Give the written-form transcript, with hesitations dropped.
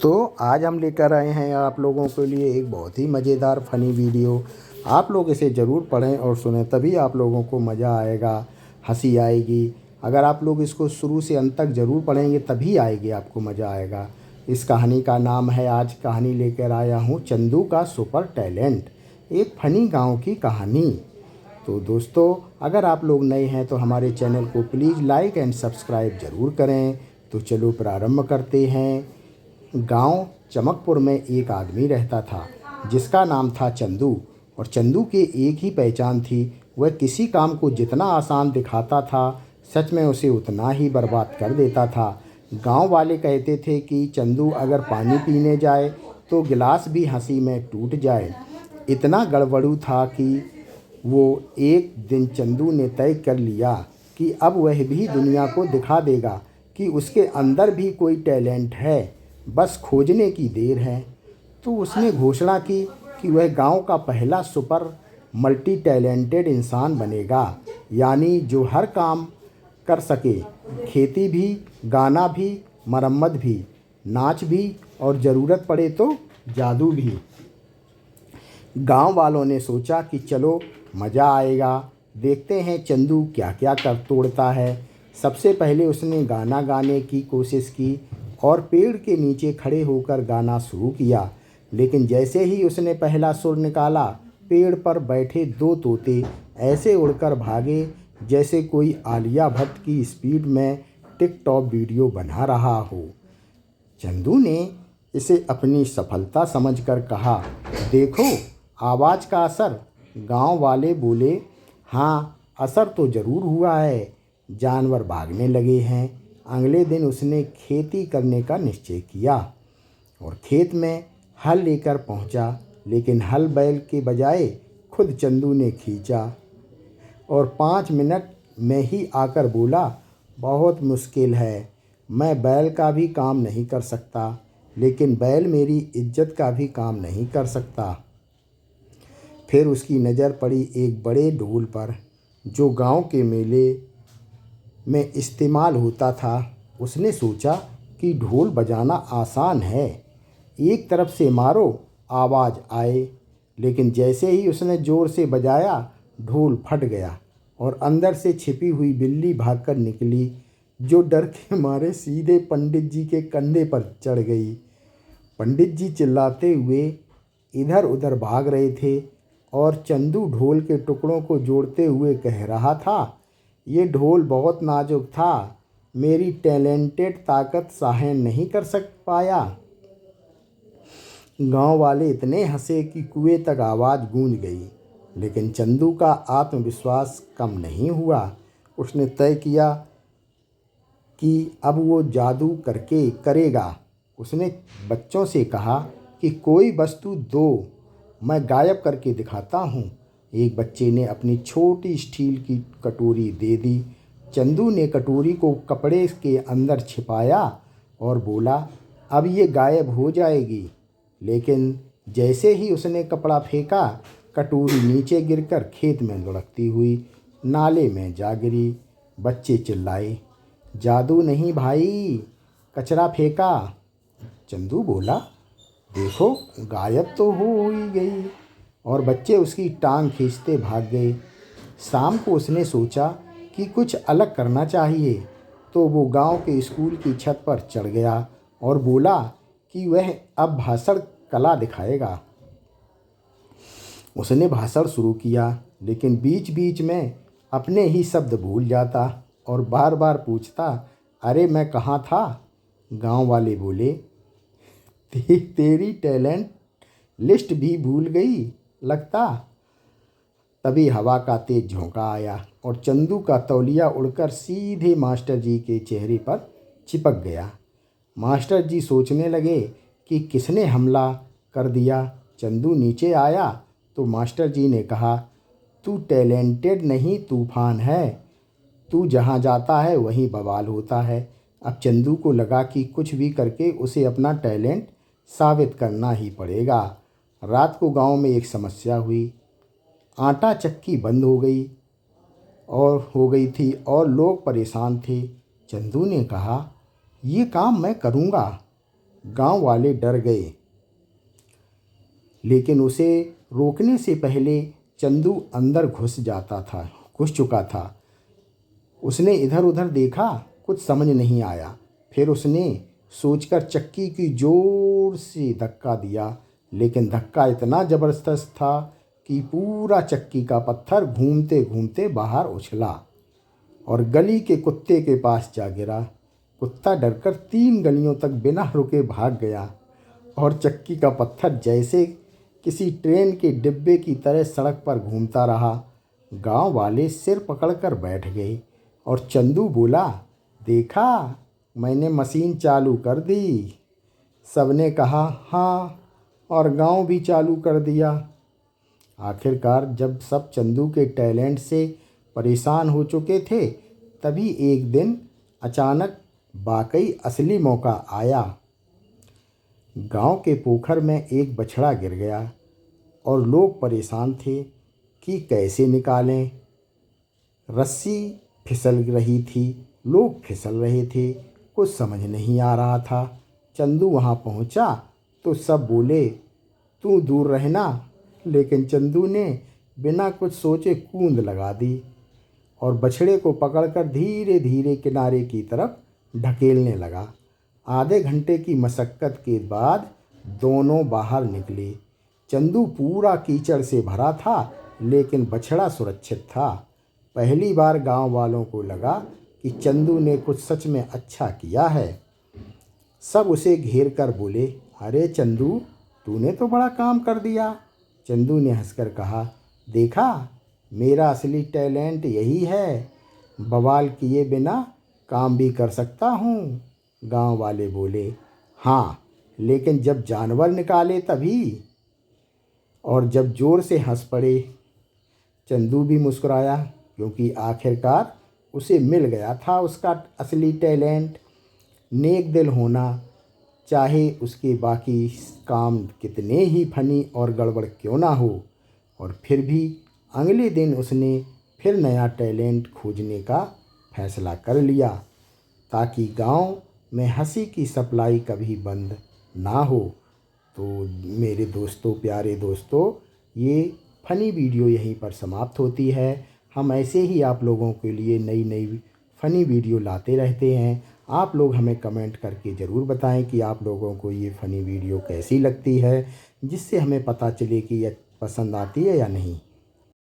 दोस्तों, आज हम लेकर आए हैं आप लोगों के लिए एक बहुत ही मज़ेदार फ़नी वीडियो। आप लोग इसे ज़रूर पढ़ें और सुनें, तभी आप लोगों को मज़ा आएगा, हंसी आएगी। अगर आप लोग इसको शुरू से अंत तक ज़रूर पढ़ेंगे तभी आएगी, आपको मज़ा आएगा। इस कहानी का नाम है, आज कहानी लेकर आया हूँ चंदू का सुपर टैलेंट, एक फ़नी गाँव की कहानी। तो दोस्तों, अगर आप लोग नए हैं तो हमारे चैनल को प्लीज़ लाइक एंड सब्सक्राइब ज़रूर करें। तो चलो प्रारंभ करते हैं। गांव चमकपुर में एक आदमी रहता था जिसका नाम था चंदू। और चंदू की एक ही पहचान थी, वह किसी काम को जितना आसान दिखाता था, सच में उसे उतना ही बर्बाद कर देता था। गांव वाले कहते थे कि चंदू अगर पानी पीने जाए तो गिलास भी हंसी में टूट जाए। इतना गड़बड़ू था कि वो एक दिन चंदू ने तय कर लिया कि अब वह भी दुनिया को दिखा देगा कि उसके अंदर भी कोई टैलेंट है, बस खोजने की देर है। तो उसने घोषणा की कि वह गांव का पहला सुपर मल्टी टैलेंटेड इंसान बनेगा, यानी जो हर काम कर सके, खेती भी, गाना भी, मरम्मत भी, नाच भी और ज़रूरत पड़े तो जादू भी। गांव वालों ने सोचा कि चलो मज़ा आएगा, देखते हैं चंदू क्या क्या कर तोड़ता है। सबसे पहले उसने गाना गाने की कोशिश की और पेड़ के नीचे खड़े होकर गाना शुरू किया। लेकिन जैसे ही उसने पहला सुर निकाला, पेड़ पर बैठे दो तोते ऐसे उड़कर भागे जैसे कोई आलिया भट्ट की स्पीड में टिकटॉक वीडियो बना रहा हो। चंदू ने इसे अपनी सफलता समझकर कहा, देखो आवाज़ का असर। गांव वाले बोले, हाँ असर तो ज़रूर हुआ है, जानवर भागने लगे हैं। अगले दिन उसने खेती करने का निश्चय किया और खेत में हल लेकर पहुंचा। लेकिन हल बैल के बजाय खुद चंदू ने खींचा और 5 मिनट में ही आकर बोला, बहुत मुश्किल है, मैं बैल का भी काम नहीं कर सकता, लेकिन बैल मेरी इज्जत का भी काम नहीं कर सकता। फिर उसकी नज़र पड़ी एक बड़े ढोल पर जो गांव के मेले में इस्तेमाल होता था। उसने सोचा कि ढोल बजाना आसान है, एक तरफ से मारो आवाज़ आए। लेकिन जैसे ही उसने ज़ोर से बजाया, ढोल फट गया और अंदर से छिपी हुई बिल्ली भागकर निकली, जो डर के मारे सीधे पंडित जी के कंधे पर चढ़ गई। पंडित जी चिल्लाते हुए इधर उधर भाग रहे थे और चंदू ढोल के टुकड़ों को जोड़ते हुए कह रहा था, ये ढोल बहुत नाजुक था, मेरी टैलेंटेड ताकत सहन नहीं कर पाया। गांव वाले इतने हंसे कि कुएं तक आवाज़ गूंज गई। लेकिन चंदू का आत्मविश्वास कम नहीं हुआ। उसने तय किया कि अब वो जादू करके करेगा। उसने बच्चों से कहा कि कोई वस्तु दो, मैं गायब करके दिखाता हूँ। एक बच्चे ने अपनी छोटी स्टील की कटोरी दे दी। चंदू ने कटोरी को कपड़े के अंदर छिपाया और बोला, अब ये गायब हो जाएगी। लेकिन जैसे ही उसने कपड़ा फेंका, कटोरी नीचे गिरकर खेत में लुढ़कती हुई नाले में जा गिरी। बच्चे चिल्लाए, जादू नहीं भाई, कचरा फेंका। चंदू बोला, देखो गायब तो हो ही गई। और बच्चे उसकी टांग खींचते भाग गए। शाम को उसने सोचा कि कुछ अलग करना चाहिए, तो वो गांव के स्कूल की छत पर चढ़ गया और बोला कि वह अब भाषण कला दिखाएगा। उसने भाषण शुरू किया, लेकिन बीच बीच में अपने ही शब्द भूल जाता और बार बार पूछता, अरे मैं कहाँ था। गांव वाले बोले, तेरी टैलेंट लिस्ट भी भूल गई लगता। तभी हवा का तेज झोंका आया और चंदू का तौलिया उड़कर सीधे मास्टर जी के चेहरे पर चिपक गया। मास्टर जी सोचने लगे कि किसने हमला कर दिया। चंदू नीचे आया तो मास्टर जी ने कहा, तू टैलेंटेड नहीं तूफान है, तू जहाँ जाता है वहीं बवाल होता है। अब चंदू को लगा कि कुछ भी करके उसे अपना टैलेंट साबित करना ही पड़ेगा। रात को गांव में एक समस्या हुई। आटा चक्की बंद हो गई थी और लोग परेशान थे। चंदू ने कहा, ये काम मैं करूँगा। गांव वाले डर गए, लेकिन उसे रोकने से पहले चंदू अंदर घुस चुका था। उसने इधर उधर देखा, कुछ समझ नहीं आया। फिर उसने सोचकर चक्की की जोर से धक्का दिया, लेकिन धक्का इतना ज़बरदस्त था कि पूरा चक्की का पत्थर घूमते घूमते बाहर उछला और गली के कुत्ते के पास जा गिरा। कुत्ता डरकर 3 गलियों तक बिना रुके भाग गया और चक्की का पत्थर जैसे किसी ट्रेन के डिब्बे की तरह सड़क पर घूमता रहा। गांव वाले सिर पकड़कर बैठ गए और चंदू बोला, देखा, मैंने मशीन चालू कर दी। सबने कहा हाँ, और गांव भी चालू कर दिया। आखिरकार जब सब चंदू के टैलेंट से परेशान हो चुके थे, तभी एक दिन अचानक वाकई असली मौका आया। गांव के पोखर में एक बछड़ा गिर गया और लोग परेशान थे कि कैसे निकालें। रस्सी फिसल रही थी, लोग फिसल रहे थे, कुछ समझ नहीं आ रहा था। चंदू वहाँ पहुँचा तो सब बोले, तू दूर रहना, लेकिन चंदू ने बिना कुछ सोचे कूंद लगा दी और बछड़े को पकड़कर धीरे धीरे किनारे की तरफ ढकेलने लगा। आधे घंटे की मशक्क़त के बाद दोनों बाहर निकले। चंदू पूरा कीचड़ से भरा था, लेकिन बछड़ा सुरक्षित था। पहली बार गांव वालों को लगा कि चंदू ने कुछ सच में अच्छा किया है। सब उसे घेर कर बोले, अरे चंदू, तूने तो बड़ा काम कर दिया। चंदू ने हंसकर कहा, देखा, मेरा असली टैलेंट यही है, बवाल किए बिना काम भी कर सकता हूँ। गांव वाले बोले, हाँ, लेकिन जब जानवर निकाले तभी। और जब ज़ोर से हंस पड़े। चंदू भी मुस्कुराया, क्योंकि आखिरकार उसे मिल गया था उसका असली टैलेंट। नेक दिल होना, चाहे उसके बाकी काम कितने ही फनी और गड़बड़ क्यों ना हो। और फिर भी अगले दिन उसने फिर नया टैलेंट खोजने का फैसला कर लिया, ताकि गांव में हंसी की सप्लाई कभी बंद ना हो। तो मेरे दोस्तों, प्यारे दोस्तों, ये फ़नी वीडियो यहीं पर समाप्त होती है। हम ऐसे ही आप लोगों के लिए नई नई फ़नी वीडियो लाते रहते हैं। आप लोग हमें कमेंट करके ज़रूर बताएं कि आप लोगों को ये फ़नी वीडियो कैसी लगती है, जिससे हमें पता चले कि ये पसंद आती है या नहीं।